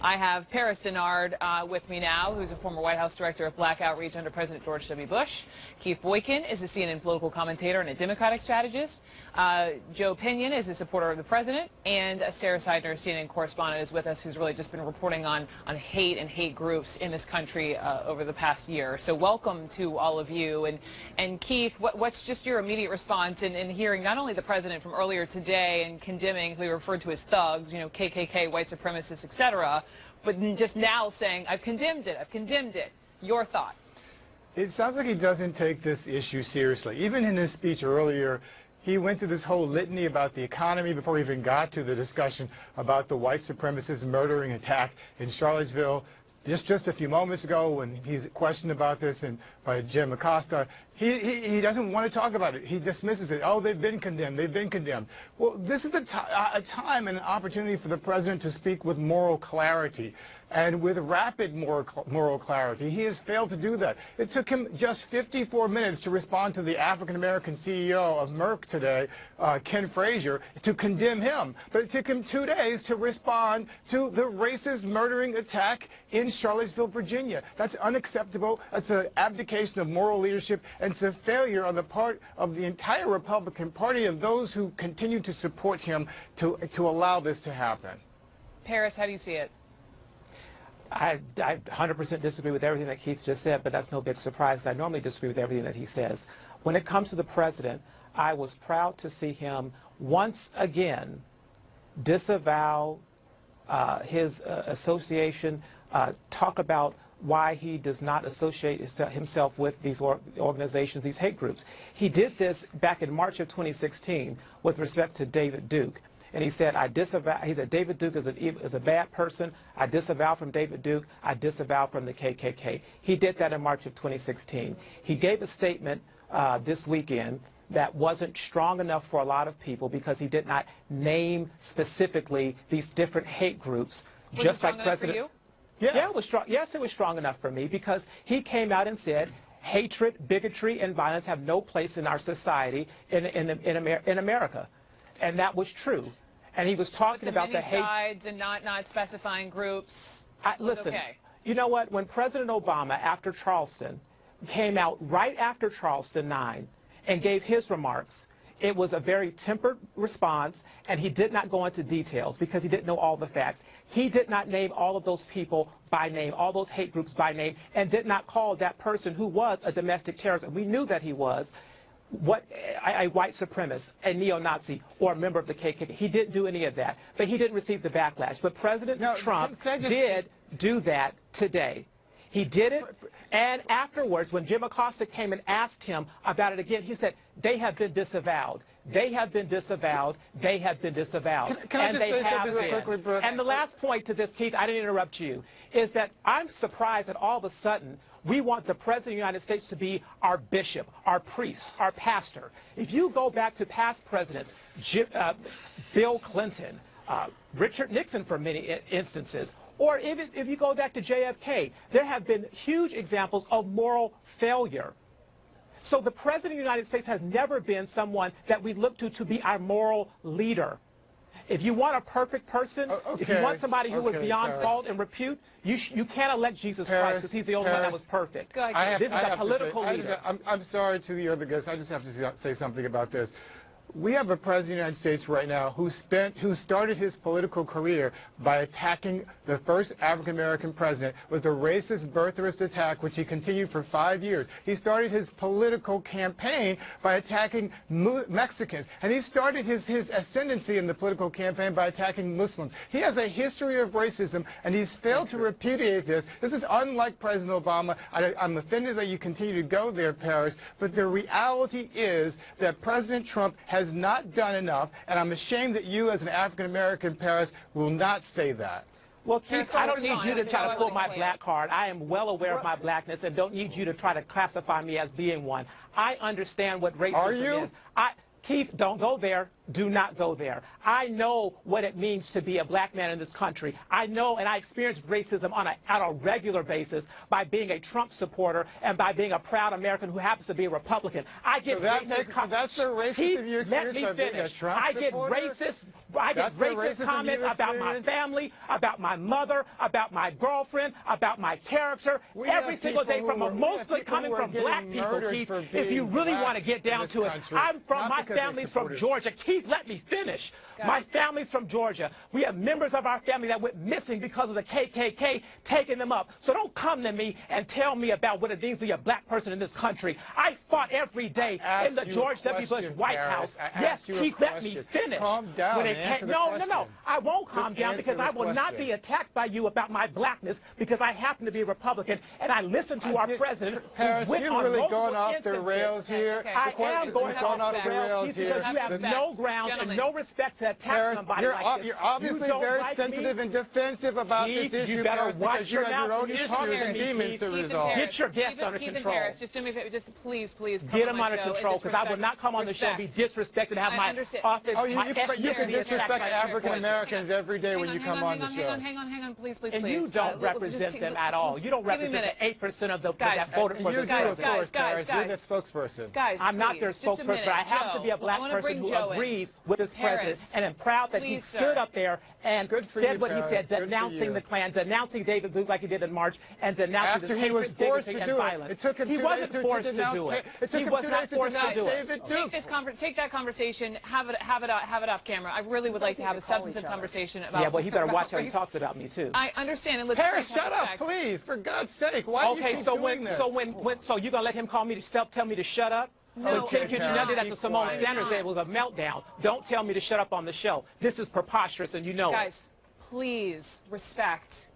I have Paris Dennard with me now, who's a former White House director of Black Outreach under President George W. Bush. Keith Boykin is a CNN political commentator and a Democratic strategist. Joe Pinion is a supporter of the president. And Sarah Seidner, CNN correspondent, is with us, who's really just been reporting on hate and hate groups in this country over the past year. So welcome to all of you. And Keith, what's just your immediate response in hearing not only the president from earlier today and condemning who he referred to as thugs, you know, KKK, white supremacists, etc., but just now saying, I've condemned it. Your thought? It sounds like he doesn't take this issue seriously. Even in his speech earlier, he went to this whole litany about the economy before he even got to the discussion about the white supremacist murdering attack in Charlottesville. Just a few moments ago, when he's questioned about this and by Jim Acosta, he doesn't want to talk about it. He dismisses it. Oh, they've been condemned. They've been condemned. Well, this is a time and an opportunity for the president to speak with moral clarity and with rapid moral clarity. He has failed to do that. It took him just 54 minutes to respond to the African-American CEO of Merck today, Ken Frazier, to condemn him. But it took him 2 days to respond to the racist murdering attack in Charlottesville, Virginia. That's unacceptable. That's an abdication of moral leadership, and it's a failure on the part of the entire Republican Party and those who continue to support him to allow this to happen. Paris, how do you see it? I 100% disagree with everything that Keith just said, but that's no big surprise. I normally disagree with everything that he says. When it comes to the president, I was proud to see him once again disavow his association, talk about why he does not associate himself with these organizations, these hate groups. He did this back in March of 2016 with respect to David Duke. And he said, he said, David Duke is a bad person. I disavow from David Duke. I disavow from the KKK. He did that in March of 2016. He gave a statement this weekend that wasn't strong enough for a lot of people because he did not name specifically these different hate groups. Was just like President. For you? Yes. Yeah, it was strong. Yes, it was strong enough for me because he came out and said, hatred, bigotry, and violence have no place in our society in America. And that was true. And he was talking about the hate sides and not specifying groups. Listen, okay. You know what? When President Obama, after Charleston, came out right after Charleston 9 and gave his remarks, it was a very tempered response, and he did not go into details because he didn't know all the facts. He did not name all of those people by name, all those hate groups by name, and did not call that person who was a domestic terrorist, and we knew that he was, a white supremacist, a neo-Nazi, or a member of the KKK. He didn't do any of that, but he didn't receive the backlash. But President Trump did do that today. He did it, and afterwards, when Jim Acosta came and asked him about it again, he said, they have been disavowed. They have been disavowed. They have been disavowed. Can I just say something real quickly, Brooke? And the last point to this, Keith, I didn't interrupt you, is that I'm surprised that all of a sudden we want the President of the United States to be our bishop, our priest, our pastor. If you go back to past presidents, Bill Clinton, Richard Nixon for many instances, or even if you go back to JFK, there have been huge examples of moral failure. So the President of the United States has never been someone that we look to be our moral leader. If you want a perfect person, if you want somebody who was beyond fault and repute, you can't elect Jesus Christ because he's the only one that was perfect. This is a political leader. I'm sorry to the other guests. I just have to say something about this. We have a president of the United States right now who started his political career by attacking the first African-American president with a racist birtherist attack, which he continued for 5 years. He started his political campaign by attacking Mexicans, and he started his ascendancy in the political campaign by attacking Muslims. He has a history of racism, and he's failed to repudiate this. This is unlike President Obama. I'm offended that you continue to go there, Paris, but the reality is that President Trump has not done enough, and I'm ashamed that you, as an African-American, Paris, will not say that. Well, Keith, I don't need you to try to pull my black card. I am well aware of my blackness and don't need you to try to classify me as being one. I understand what racism is. Keith, don't go there. do not go there. I know what it means to be a black man in this country. I know, and I experience racism on a regular basis by being a Trump supporter and by being a proud American who happens to be a Republican. I get racist that's the racism you experience Let me by being a finish. Trump I get supporter? racist comments about my family, about my mother, about my girlfriend, about my character, every single day mostly coming from black people, Keith. If you really want to get down to it, my family's from Georgia. Keith, let me finish. My family's from Georgia. We have members of our family that went missing because of the KKK taking them up. So don't come to me and tell me about what it means to be a black person in this country. I fought every day in the George W. Bush White House. Yes, Keith, let me finish. Calm down. No. I won't calm down because I will not be attacked by you about my blackness because I happen to be a Republican and I listen to our president. Paris, you've really gone off the rails here. I am going off the rails because you have no grounds and no respect to attack somebody like this. You're obviously very sensitive and defensive about this issue, Paris, because you have your own issues and demons to resolve. Get your guests under control. Just do me a favor. Just please. Get them under control because I will not come on the show and be disrespected and have my office. Oh, you can disrespect African Americans every day when you come on the show. Hang on, please. And you don't represent them at all. You don't represent the 8% of the that voted for the president. Guys, you're the spokesperson. Guys, I'm not their spokesperson, but I happen to be a black person who agrees with this president, and I'm proud that he stood up there and said what he said, denouncing the Klan, denouncing David Duke like he did in March, and denouncing this hatred, bigotry, and violence. He wasn't forced to do it. He was not forced to do it. Take that conversation, have it off camera. I really would like to have a substantive conversation about. Yeah, well, he better watch how he talks about me too. I understand. And Paris, shut up, please, for God's sake. Why do you keep doing this? So you're gonna let him tell me to shut up? No, Could you not do that to Simone Sanders? It was a meltdown. Don't tell me to shut up on the show. This is preposterous, and you know it. Guys, please, respect.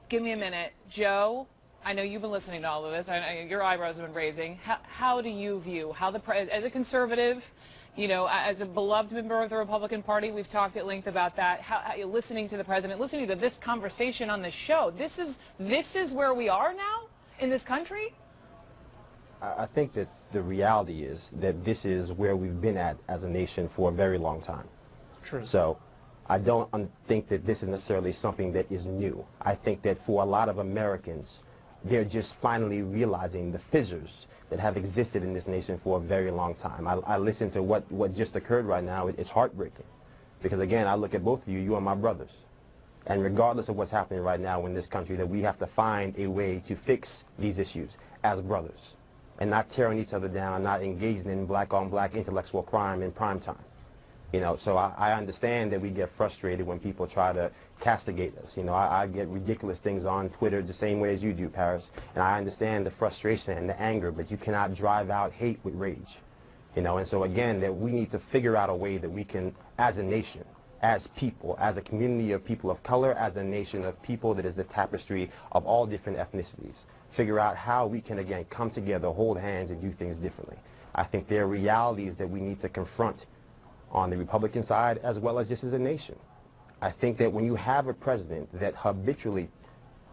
Give me a minute. Joe, I know you've been listening to all of this. Your eyebrows have been raising. How do you view, as a conservative, you know, as a beloved member of the Republican Party, we've talked at length about that, how you're listening to the president, listening to this conversation on the show. This is where we are now in this country? I think that the reality is that this is where we've been at as a nation for a very long time. True. So I don't think that this is necessarily something that is new. I think that for a lot of Americans, they're just finally realizing the fissures that have existed in this nation for a very long time. I listen to what just occurred right now. It's heartbreaking. Because again, I look at both of you, you are my brothers. And regardless of what's happening right now in this country, that we have to find a way to fix these issues as brothers. And not tearing each other down, not engaging in black-on-black intellectual crime in prime time. You know, so I understand that we get frustrated when people try to castigate us. You know, I get ridiculous things on Twitter the same way as you do, Paris. And I understand the frustration and the anger, but you cannot drive out hate with rage. You know, and so again, that we need to figure out a way that we can, as a nation, as people, as a community of people of color, as a nation of people that is the tapestry of all different ethnicities, figure out how we can, again, come together, hold hands, and do things differently. I think there are realities that we need to confront on the Republican side as well as just as a nation. I think that when you have a president that habitually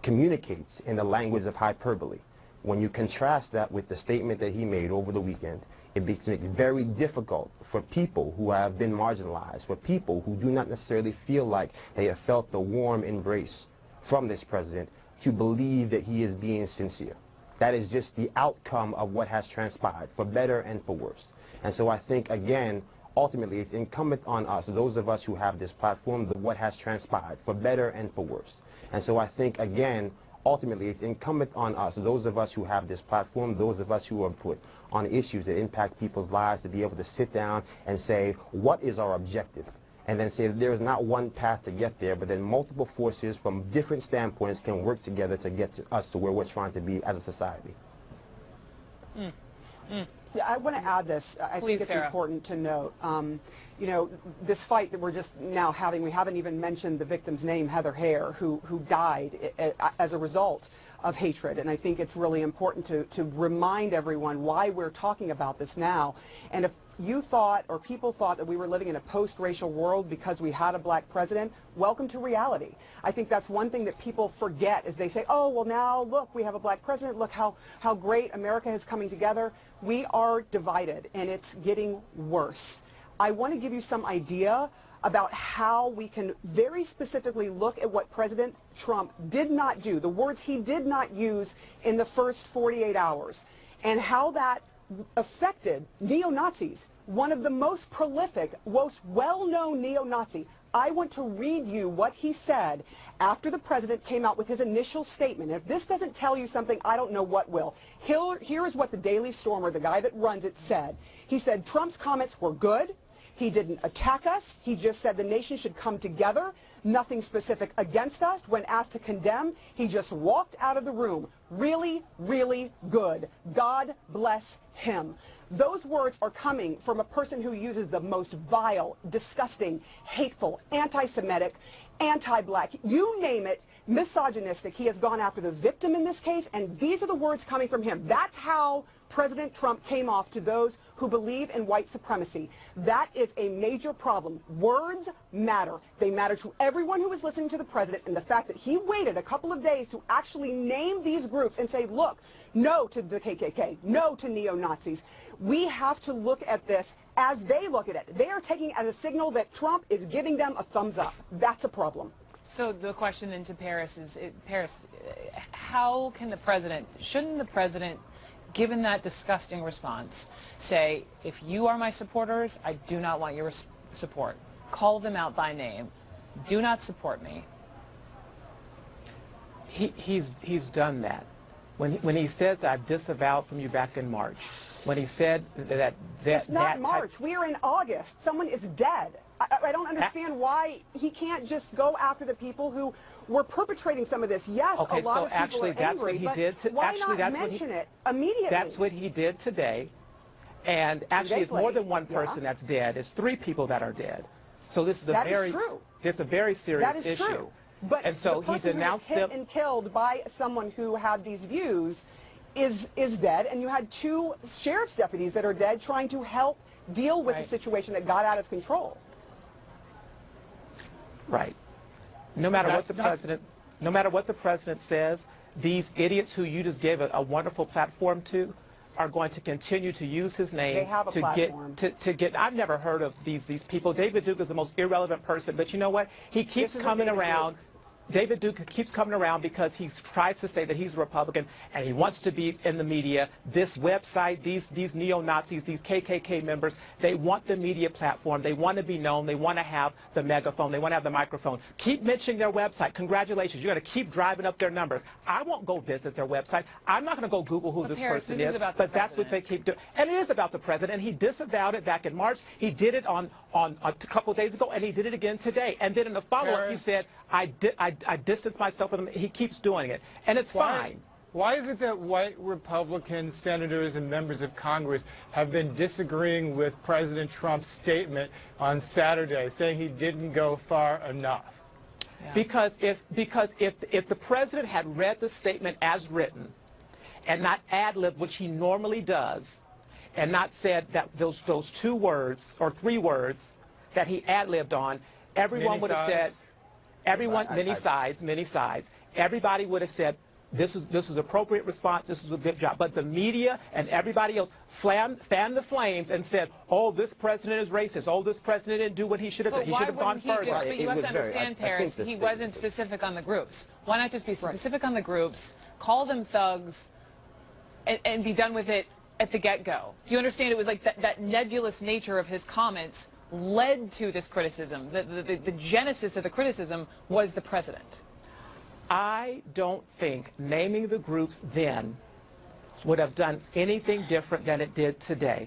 communicates in the language of hyperbole, when you contrast that with the statement that he made over the weekend, it makes it very difficult for people who have been marginalized, for people who do not necessarily feel like they have felt the warm embrace from this president, to believe that he is being sincere. That is just the outcome of what has transpired, for better and for worse. And so I think, again, ultimately it's incumbent on us, those of us who have this platform, what has transpired, for better and for worse. And so I think, again, ultimately it's incumbent on us, those of us who have this platform, those of us who are put on issues that impact people's lives, to be able to sit down and say, what is our objective? And then say that there is not one path to get there, but then multiple forces from different standpoints can work together to get us to where we're trying to be as a society. Yeah, I want to add this. I think it's important to note, you know, this fight that we're just now having, we haven't even mentioned the victim's name, Heather Hare, who died as a result of hatred. And I think it's really important to remind everyone why we're talking about this now. And if you thought, or people thought, that we were living in a post-racial world because we had a black president, welcome to reality. I think that's one thing that people forget, is they say, oh, well, now look, we have a black president, look how great America is coming together. We are divided, and it's getting worse. I want to give you some idea about how we can very specifically look at what President Trump did not do, the words he did not use in the first 48 hours, and how that affected neo-Nazis, one of the most prolific, most well-known neo-Nazi. I want to read you what he said after the president came out with his initial statement. If this doesn't tell you something, I don't know what will. Here is what the Daily Stormer, the guy that runs it, said. He said Trump's comments were good. He didn't attack us. He just said the nation should come together. Nothing specific against us. When asked to condemn, he just walked out of the room. Really, really good. God bless him. Those words are coming from a person who uses the most vile, disgusting, hateful, anti-Semitic, anti-black, you name it, misogynistic. He has gone after the victim in this case, and these are the words coming from him. That's how President Trump came off to those who believe in white supremacy. That is a major problem. Words matter. They matter to everyone who is listening to the president, and the fact that he waited a couple of days to actually name these groups and say, look, no to the KKK, no to neo-Nazis. We have to look at this as they look at it. They are taking it as a signal that Trump is giving them a thumbs up. That's a problem. So the question into Paris is, Paris, how can the president, shouldn't the president, given that disgusting response, say, if you are my supporters, I do not want your support. Call them out by name. Do not support me. He's done that. When he says that I disavowed from you back in March, when he said that it's not March. We are in August. Someone is dead. I don't understand why he can't just go after the people who were perpetrating some of this. Yes, okay, a lot of people are that's angry, what he did why not mention it immediately? That's what he did today. And actually, it's more than one person that's dead. It's 3 people that are dead. So this is a it's a very serious issue. That is true. But and so the person he's announced who was hit and killed by someone who had these views is dead, and you had 2 sheriff's deputies that are dead trying to help deal with the situation that got out of control. Right. No matter what the president says, these idiots who you just gave a wonderful platform to are going to continue to use his name they have a platform. to get. I've never heard of these people. David Duke is the most irrelevant person, but you know what? He keeps coming around. David Duke keeps coming around because he tries to say that he's a Republican and he wants to be in the media. This website, these neo-Nazis, these KKK members, they want the media platform. They want to be known. They want to have the megaphone. They want to have the microphone. Keep mentioning their website. Congratulations. You're going to keep driving up their numbers. I won't go visit their website. I'm not going to go Google who this person is. But that's what they keep doing. And it is about the president. And he disavowed it back in March. He did it on a couple of days ago, and he did it again today. And then in the follow-up, he said, I distanced myself from him. He keeps doing it, and it's fine. Why is it that white Republican senators and members of Congress have been disagreeing with President Trump's statement on Saturday, saying he didn't go far enough? Yeah. Because if the president had read the statement as written, and not ad-lib, which he normally does, and not said that those 2 words or 3 words that he ad-libbed on, everyone would have said. Many sides. Everybody would have said, this was appropriate response, this was a good job. But the media and everybody else fanned the flames and said, oh, this president is racist. Oh, this president didn't do what he should have done. He should have gone further. But you have to understand, Paris, he wasn't specific on the groups. Why not just be specific on the groups, call them thugs, and be done with it at the get-go? Do you understand? It was like that nebulous nature of his comments led to this criticism. The genesis of the criticism was the president. I don't think naming the groups then would have done anything different than it did today.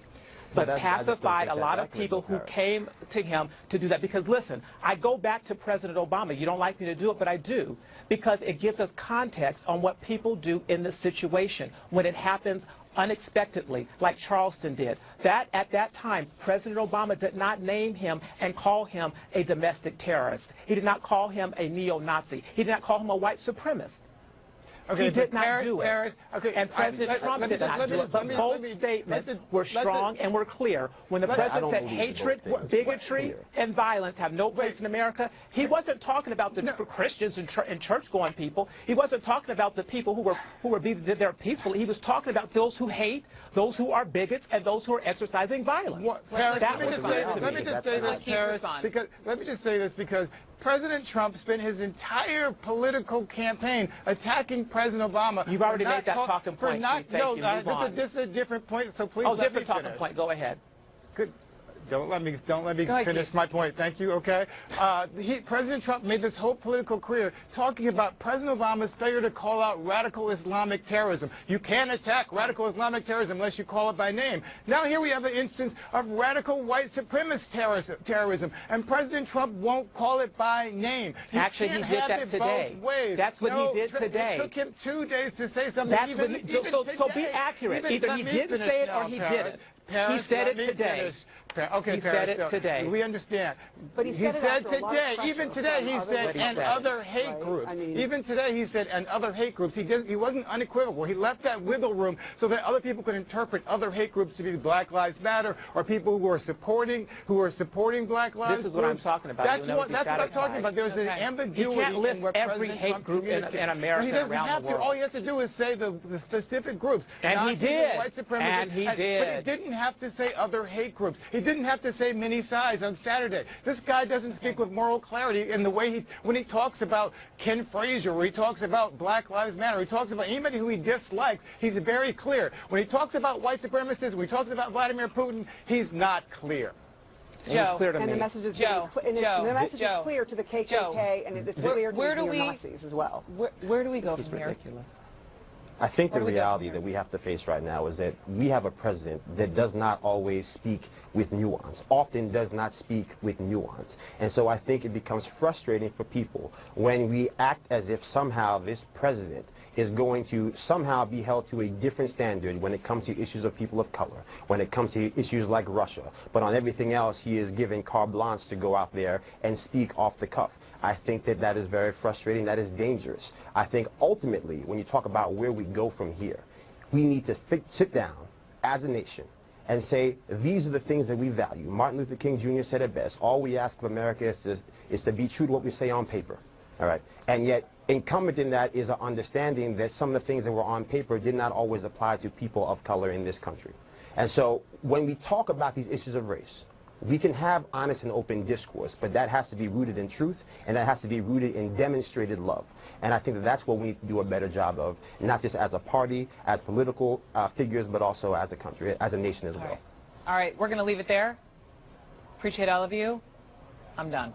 But pacified a lot of people who came to him to do that. Because listen, I go back to President Obama. You don't like me to do it, but I do. Because it gives us context on what people do in this situation when it happens unexpectedly, like Charleston did. At that time, President Obama did not name him and call him a domestic terrorist. He did not call him a neo-Nazi. He did not call him a white supremacist. Okay, he did but not do it. Paris, okay, and President Trump did not do it. But both statements were strong and were clear. When the president said hatred, bigotry, and violence have no place in America, he wasn't talking about the Christians and church-going people. He wasn't talking about the people who were there peacefully. He was talking about those who hate, those who are bigots, and those who are exercising violence. Paris, That let me was just clear say, to let me. me just say this, Paris, because let me just say this because President Trump spent his entire political campaign attacking President Obama. You've already made that talking point. No, this is a different point. So please. Oh, let different me talking finish. point. Go ahead. Good. Don't let me ahead, finish Keith. my point. Thank you. Okay. President Trump made this whole political career talking about President Obama's failure to call out radical Islamic terrorism. You can't attack radical Islamic terrorism unless you call it by name. Now here we have an instance of radical white supremacist terrorism, and President Trump won't call it by name. You Actually, he can't did have that it today. both ways. That's what he did today. It took him 2 days to say something. That's what so be accurate. Either he didn't say it or he didn't. He said it today. Okay, he said it today. We understand. But he said said it after a lot of today, even pressure today, from he other said, and other hate right? groups. I mean, Even today, he said, and other hate groups. He wasn't unequivocal. He left that wiggle room so that other people could interpret other hate groups to be Black Lives Matter or people who are supporting Black Lives. This is what I'm talking about. That's what I'm talking about. There's an ambiguity. You can't list in what every President hate Trump group in America he doesn't around have the to. world. All he has to do is say the specific groups. And he Nazis did. White supremacists. And he did. But he didn't have to say other hate groups. He didn't have to say many sides on Saturday. This guy doesn't speak with moral clarity in the way when he talks about Ken Frazier, or he talks about Black Lives Matter, he talks about anybody who he dislikes, he's very clear. When he talks about white supremacists, when he talks about Vladimir Putin, he's not clear. Joe, clear to and me. the message is Joe, the message Joe, is clear to the KKK, Joe, and it's where- clear to where the do we- neo-Nazis as well. Where do we go This is from here? ridiculous. I think What the do we do reality here? that we have to face right now is that we have a president that does not always speak with nuance, often does not speak with nuance. And so I think it becomes frustrating for people when we act as if somehow this president is going to somehow be held to a different standard when it comes to issues of people of color, when it comes to issues like Russia. But on everything else, he is given carte blanche to go out there and speak off the cuff. I think that that is very frustrating. That is dangerous. I think ultimately, when you talk about where we go from here, we need to sit down as a nation and say, these are the things that we value. Martin Luther King Jr. said it best. All we ask of America is to be true to what we say on paper. All right. And yet, incumbent in that is an understanding that some of the things that were on paper did not always apply to people of color in this country. And so when we talk about these issues of race, we can have honest and open discourse, but that has to be rooted in truth, and that has to be rooted in demonstrated love. And I think that that's what we need to do a better job of, not just as a party, as political figures, but also as a country, as a nation as well. All right, we're going to leave it there. Appreciate all of you. I'm done.